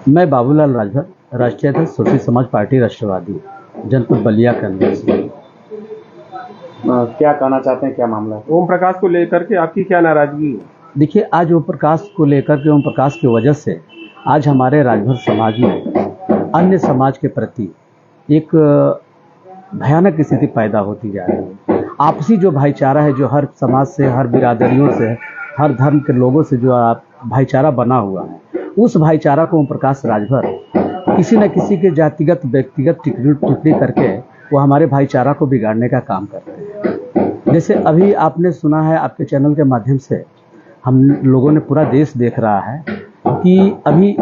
मैं बाबूलाल राजभर, राष्ट्रीय अध्यक्ष सूफी समाज पार्टी राष्ट्रवादी, जनपद बलिया के अंदर से। क्या कहना चाहते हैं, क्या मामला है? ओम प्रकाश को लेकर के आपकी क्या नाराजगी है? देखिए, आज ओम प्रकाश को लेकर के, ओम प्रकाश की वजह से आज हमारे राजभर समाज में अन्य समाज के प्रति एक भयानक स्थिति पैदा होती जा रही है। आपसी जो भाईचारा है, जो हर समाज से, हर बिरादरियों से, हर धर्म के लोगों से जो भाईचारा बना हुआ है, उस भाईचारा को ओम प्रकाश राजभर किसी न किसी के जातिगत व्यक्तिगत टिप्पणी करके वो हमारे भाईचारा को बिगाड़ने का काम करते हैं। जैसे अभी आपने सुना है, आपके चैनल के माध्यम से हम लोगों ने, पूरा देश देख रहा है कि अभी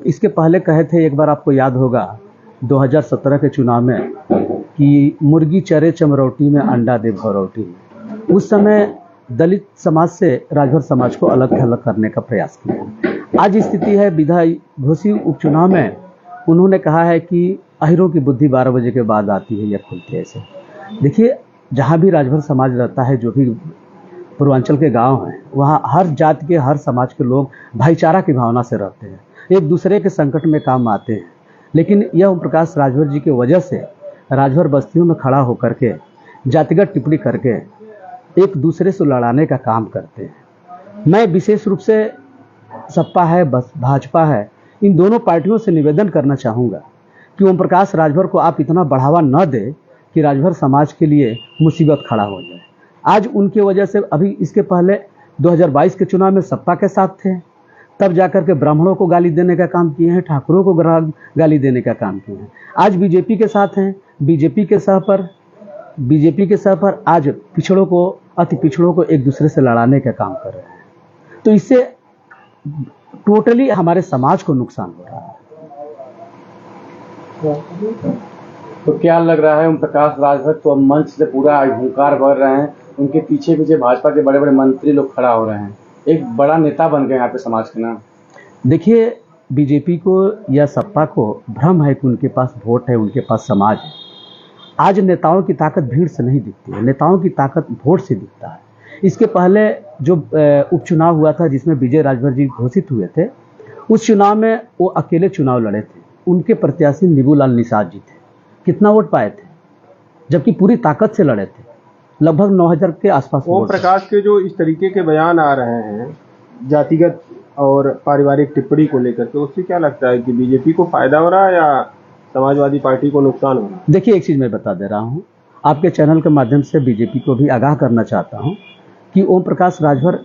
इसके पहले कहे थे, एक बार आपको याद होगा 2017 के चुनाव में, कि मुर्गी चरे चमरौटी में अंडा दे भरौटी। उस समय दलित समाज से राजभर समाज को अलग थलग करने का प्रयास किया। आज स्थिति है, विधायक घोसी उपचुनाव में उन्होंने कहा है कि अहिरों की बुद्धि 12 बजे के बाद आती है या खुलती है। ऐसे देखिए, जहाँ भी राजभर समाज रहता है, जो भी पूर्वांचल के गांव हैं, वहाँ हर जाति के, हर समाज के लोग भाईचारा की भावना से रहते हैं, एक दूसरे के संकट में काम आते हैं। लेकिन यह ओम प्रकाश राजभर जी की वजह से राजभर बस्तियों में खड़ा होकर के जातिगत टिप्पणी करके एक दूसरे से लड़ाने का काम करते हैं। मैं विशेष रूप से सपा है, भाजपा है, इन दोनों पार्टियों से निवेदन करना चाहूँगा कि ओम प्रकाश राजभर को आप इतना बढ़ावा न दें कि राजभर समाज के लिए मुसीबत खड़ा हो जाए। आज उनके वजह से, अभी इसके पहले 2022 के चुनाव में सपा के साथ थे, तब जाकर के ब्राह्मणों को गाली देने का काम किए हैं, ठाकुरों को गाली देने का काम किए हैं। आज बीजेपी के साथ हैं, बीजेपी के सह पर आज पिछड़ों को, अति पिछड़ों को एक दूसरे से लड़ाने का काम कर रहे हैं। तो इससे टोटली हमारे समाज को नुकसान हो रहा है। तो क्या लग रहा है, ओम प्रकाश राजभर तो मंच से पूरा हुंकार भर रहे हैं, उनके पीछे पीछे भाजपा के बड़े बड़े मंत्री लोग खड़ा हो रहे हैं, एक बड़ा नेता बन गए यहाँ पे समाज के नाम। देखिए, बीजेपी को या सपा को भ्रम है कि उनके पास वोट है, उनके पास समाज है। आज नेताओं की ताकत भीड़ से नहीं दिखती है, नेताओं की ताकत वोट से दिखता है। इसके पहले जो उपचुनाव हुआ था, जिसमें विजय राजभर जी घोषित हुए थे, उस चुनाव में वो अकेले चुनाव लड़े थे। उनके प्रत्याशी नीबूलाल निषाद जी थे। कितना वोट पाए थे, जबकि पूरी ताकत से लड़े थे, लगभग 9000 के आसपास। ओम प्रकाश के जो इस तरीके के बयान आ रहे हैं जातिगत और पारिवारिक टिप्पणी को लेकर के, उससे क्या लगता है कि बीजेपी को फायदा हो रहा है या समाजवादी पार्टी को नुकसान हो रहा है? देखिए, एक चीज मैं बता दे रहा हूँ, आपके चैनल के माध्यम से बीजेपी को भी आगाह करना चाहता हूँ कि ओम प्रकाश राजभर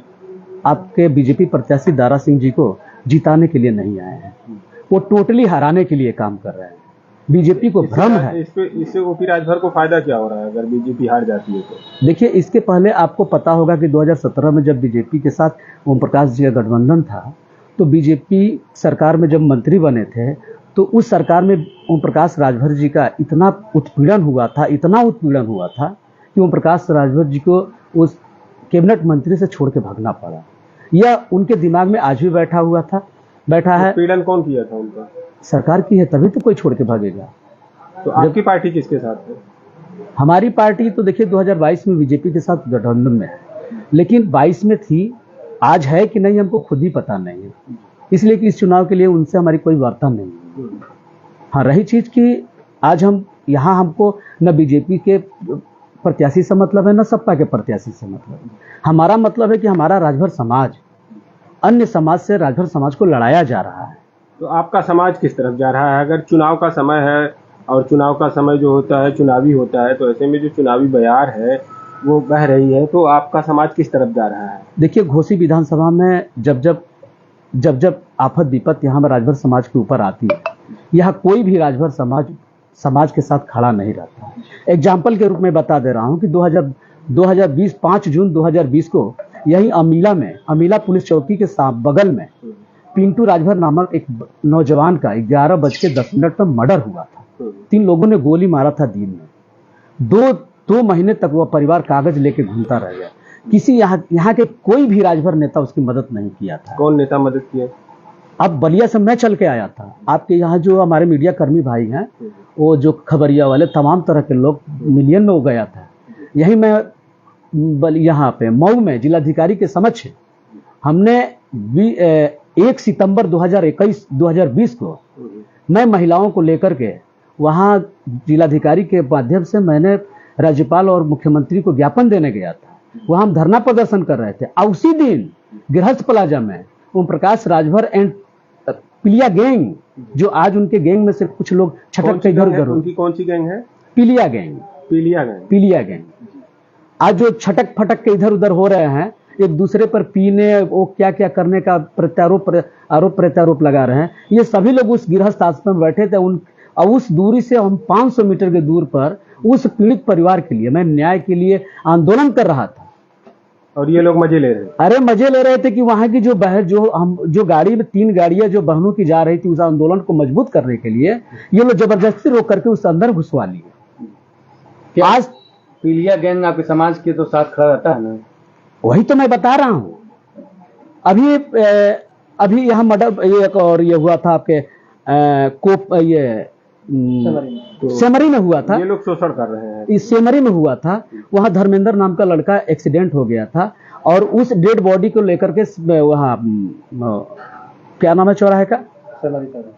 आपके बीजेपी प्रत्याशी दारा सिंह जी को जिताने के लिए नहीं आए हैं, वो टोटली हराने के लिए काम कर रहे हैं। बीजेपी को भ्रम है। इससे ओपी राजभर को फायदा क्या हो रहा है अगर बीजेपी हार जाती है तो? देखिए, इसके पहले आपको पता होगा कि 2017 में जब बीजेपी के साथ ओम प्रकाश जी का गठबंधन था, तो बीजेपी सरकार में जब मंत्री बने थे, तो उस सरकार में ओम प्रकाश राजभर जी का इतना उत्पीड़न हुआ था कि ओम प्रकाश राजभर जी को उस कैबिनेट मंत्री से छोड़ के भागना पड़ा। यह उनके दिमाग में आज भी बैठा है। उत्पीड़न कौन किया था उनका? सरकार की है, तभी तो कोई छोड़ के भागेगा। तो आपकी पार्टी किसके साथ है? हमारी पार्टी तो देखिए 2022 में बीजेपी के साथ गठबंधन में है, लेकिन 22 में थी, आज है कि नहीं हमको खुद ही पता नहीं है, इसलिए कि इस चुनाव के लिए उनसे हमारी कोई वार्ता नहीं है। हाँ, रही चीज कि आज हम यहाँ, हमको न बीजेपी के प्रत्याशी से मतलब है, न सपा के प्रत्याशी से मतलब है। हमारा मतलब है कि हमारा राजभर समाज अन्य समाज से राजभर समाज को लड़ाया जा रहा है। तो आपका समाज किस तरफ जा रहा है? अगर चुनाव का समय है और चुनाव का समय जो होता है चुनावी होता है, तो ऐसे में जो चुनावी बयार है वो बह रही है, तो आपका समाज किस तरफ जा रहा है? देखिए, घोसी विधानसभा में जब आफत विपत यहाँ राजभर समाज के ऊपर आती है, यहाँ कोई भी राजभर समाज के साथ खड़ा नहीं रहता। एग्जाम्पल के रूप में बता दे रहा हूँ कि 2020 5 जून 2020 को यही अमीला पुलिस चौकी के बगल में पिंटू राजभर नामक एक नौजवान का 11:10 पर मर्डर हुआ था। 3 लोगों ने गोली मारा था दिन में। 2 महीने तक वह परिवार कागज लेके घूमता रह गया। किसी यहाँ के कोई भी राजभर नेता उसकी मदद नहीं किया था। कौन नेता मदद किया? अब बलिया से मैं चल के आया था। आपके यहाँ जो हमारे मीडिया कर्मी भाई हैं, वो जो खबरिया वाले, तमाम तरह के लोग, मिलियन में हो गया था। यही मैं यहाँ पे मऊ में जिलाधिकारी के समक्ष हमने 1 सितंबर 2020 को मैं महिलाओं को लेकर के वहाँ जिलाधिकारी के माध्यम से मैंने राज्यपाल और मुख्यमंत्री को ज्ञापन देने गया था। वहाँ हम धरना प्रदर्शन कर रहे थे और उसी दिन गृहस्थ प्लाजा में ओम प्रकाश राजभर एंड पिलिया गैंग, जो आज उनके गैंग में से कुछ लोग छटक के इधर उधर, उनकी कौन सी गैंग है? पिलिया गैंग। पिलिया गैंग आज जो छटक फटक के इधर उधर हो रहे हैं, एक दूसरे पर पीने वो क्या क्या करने का आरोप प्रत्यारोप लगा रहे हैं, ये सभी लोग उस गृहस्थ आश्रम में बैठे थे। और उस दूरी से हम 500 मीटर के दूर पर उस पीड़ित परिवार के लिए मैं न्याय के लिए आंदोलन कर रहा था। और ये लोग मजे ले रहे थे? अरे मजे ले रहे थे कि वहां की जो गाड़ी में 3 गाड़ियां जो बहनों की जा रही थी, उस आंदोलन को मजबूत करने के लिए ये लोग जबरदस्ती रोक करके उस अंदर घुसवा लिए। आज पिलिया गैंग आपके समाज के तो साथ खड़ा रहता है ना? वही तो मैं बता रहा हूं। अभी यहाँ मर्डर ये हुआ था आपके सेमरी में हुआ था। ये लोग शोषण कर रहे हैं। इस सेमरी में हुआ था, वहां धर्मेंद्र नाम का लड़का एक्सीडेंट हो गया था और उस डेड बॉडी को लेकर के वहां क्या नाम है चौराहे का?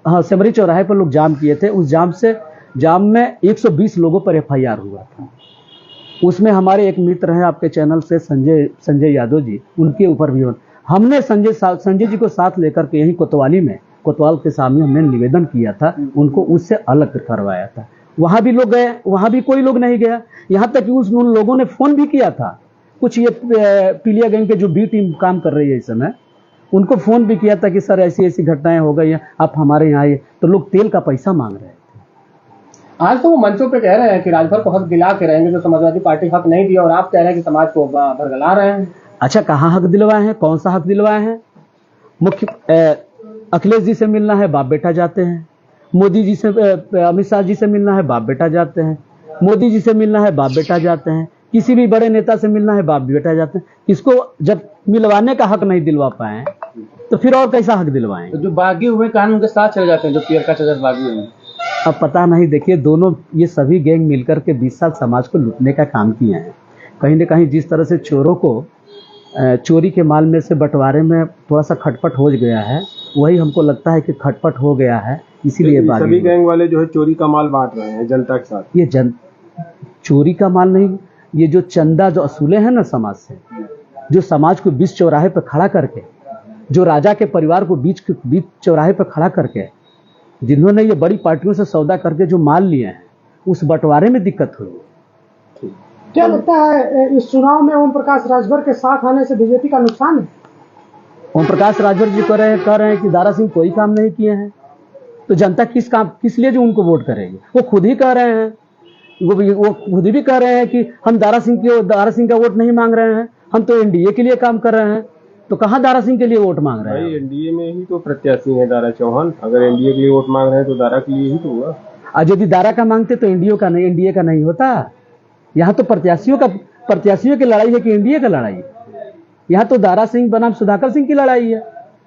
हाँ, सेमरी चौराहे पर लोग जाम किए थे। उस जाम में 120 लोगों पर FIR हुआ था। उसमें हमारे एक मित्र हैं आपके चैनल से, संजय यादव जी, उनके ऊपर भी हमने संजय जी को साथ लेकर के यही कोतवाल के सामने हमने निवेदन किया था, उनको उससे अलग करवाया था। वहां भी लोग गए, वहां भी कोई लोग नहीं गया। यहां तक कि उन लोगों ने फोन भी किया था, कुछ ये पिलिया गैंग के जो बी टीम काम कर रही है इस समय, उनको फोन भी किया था कि सर ऐसी ऐसी घटनाएं हो गई हैं, आप हमारे यहाँ आइए। तो लोग तेल का पैसा मांग रहे थे। आज तो वो मंचों पे कह रहे हैं कि राजभर को हक दिला के रहेंगे, जो समाजवादी पार्टी हक नहीं दिया, और आप कह रहे हैं कि समाज को भरगला रहे हैं। अच्छा, कहाँ हक दिलवाए हैं? कौन सा हक दिलवाए हैं? अखिलेश जी से मिलना है, बाप बेटा जाते हैं। मोदी जी से, अमित शाह जी से मिलना है, बाप बेटा जाते हैं। मोदी जी से मिलना है, बाप बेटा जाते हैं। किसी भी बड़े नेता से मिलना है, बाप बेटा जाते हैं। इसको जब मिलवाने का हक नहीं दिलवा पाए तो फिर और कैसा हक दिलवाएं? तो जो बागी हुए कानून के साथ चले जाते हैं, जो पियर का चजर बागी हुए। अब पता नहीं, देखिए दोनों ये सभी गैंग मिलकर के 20 साल समाज को लूटने का काम किए हैं। कहीं न कहीं जिस तरह से चोरों को चोरी के माल में से बंटवारे में थोड़ा सा खटपट हो गया है, वही हमको लगता है कि खटपट हो गया है, इसीलिए सभी गैंग वाले जो है चोरी का माल बांट रहे हैं जनता के साथ। ये चोरी का माल नहीं, ये जो चंदा जो असूले हैं ना समाज से, जो समाज को बीच चौराहे पर खड़ा करके, जो राजा के परिवार को बीच चौराहे पर खड़ा करके, जिन्होंने ये बड़ी पार्टियों से सौदा करके जो माल लिए हैं, उस बंटवारे में दिक्कत हुई। क्या लगता है इस चुनाव में ओम प्रकाश राजभर के साथ आने से बीजेपी का नुकसान है? ओम प्रकाश राजभर जी कह रहे हैं कि दारा सिंह कोई काम नहीं किए हैं, तो जनता किस लिए जो उनको वोट करेगी? वो खुद ही कह रहे हैं, वो खुद भी कह रहे हैं कि हम दारा सिंह का वोट नहीं मांग रहे हैं, हम तो एनडीए के लिए काम कर रहे हैं। तो कहाँ दारा सिंह के लिए वोट मांग रहे हैं? एनडीए में ही तो प्रत्याशी है दारा चौहान। अगर एनडीए के लिए वोट मांग रहे हैं तो दारा के लिए ही तो हुआ। आज यदि दारा का मांगते तो एनडीए का नहीं होता। यहाँ तो प्रत्याशियों की लड़ाई है कि एनडीए का लड़ाई है? यहाँ तो दारा सिंह बनाम सुधाकर सिंह की लड़ाई है।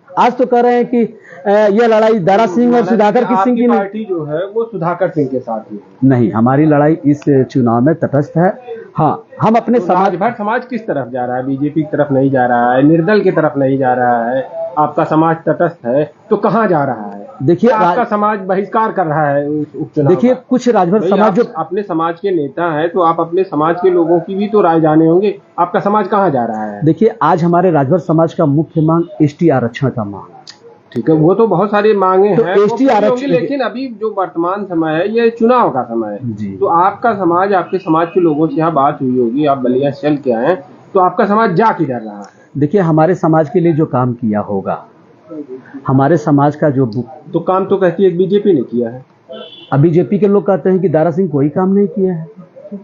आज तो कह रहे हैं कि यह लड़ाई दारा सिंह और सुधाकर सिंह की पार्टी जो है वो सुधाकर सिंह के साथ है। नहीं, हमारी लड़ाई इस चुनाव में तटस्थ है। हाँ, हम अपने समाज किस तरफ जा रहा है? बीजेपी की तरफ नहीं जा रहा है, निर्दल की तरफ नहीं जा रहा है, आपका समाज तटस्थ है, तो कहाँ जा रहा है? देखिए, आपका समाज बहिष्कार कर रहा है उपचुनाव। देखिए, कुछ राजभर समाज जो अपने समाज के नेता है, तो आप अपने समाज के लोगों की भी तो राय जाने होंगे। आपका समाज कहाँ जा रहा है? देखिए, आज हमारे राजभर समाज का मुख्य मांग ST आरक्षण का मांग। ठीक है, वो तो बहुत सारी मांगे तो हैं, ST आरक्षण, लेकिन अभी जो वर्तमान समय है ये चुनाव का समय है। तो आपका समाज, आपके समाज के लोगों से यहाँ बात हुई होगी, आप बलिया चल के आए, तो आपका समाज जा किधर रहा है? देखिए, हमारे समाज के लिए जो काम किया होगा, हमारे समाज का जो तो काम तो कहती है बीजेपी ने किया है। अब बीजेपी के लोग कहते हैं कि दारा सिंह कोई काम नहीं किया है।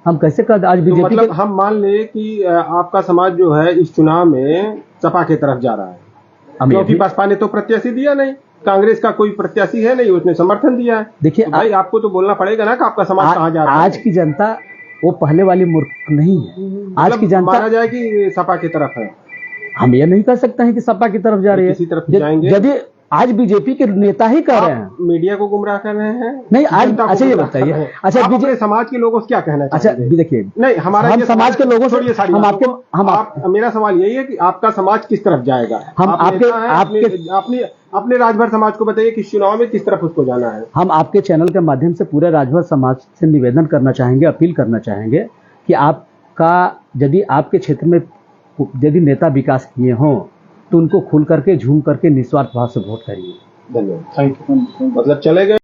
हम कैसे कर आज बीजेपी तो मतलब हम मान ले कि आपका समाज जो है इस चुनाव में सपा की तरफ जा रहा है, क्योंकि बसपा ने तो प्रत्याशी दिया नहीं, कांग्रेस का कोई प्रत्याशी है नहीं, उसने समर्थन दिया है। देखिए, तो भाई आपको तो बोलना पड़ेगा ना कि आपका समाज कहाँ जा रहा है। आज की जनता वो पहले वाली मूर्ख नहीं है। आज की जनता माना जाए कि सपा की तरफ है। हम ये नहीं कह सकते हैं कि सपा की तरफ जा रही है। किसी तरफ जाएंगे। आज बीजेपी के नेता ही कह रहे हैं। आप मीडिया को गुमराह कर रहे हैं? नहीं, आज जनता को अच्छा ये गुमराह कर बताइए, रहे हैं। अच्छा आप अपने समाज के लोगों से क्या कहना अच्छा चाहेंगे? देखिए, नहीं, हमारा हम ये समाज के लोगों से छोड़िए सारी हम बातों आपके को। आप मेरा सवाल यही है कि आपका समाज किस तरफ जाएगा? हम आप आपके- नेता हैं, आपके- अपने राजभर समाज को बताइए कि इस चुनाव में किस तरफ उसको जाना है। हम आपके चैनल के माध्यम से पूरे राजभर समाज से निवेदन करना चाहेंगे, अपील करना चाहेंगे कि आपका यदि आपके क्षेत्र में यदि नेता विकास किए हों तो उनको खुल करके झूम करके निस्वार्थ भाव से वोट करिए। धन्यवाद। Thank you. मतलब चले गए।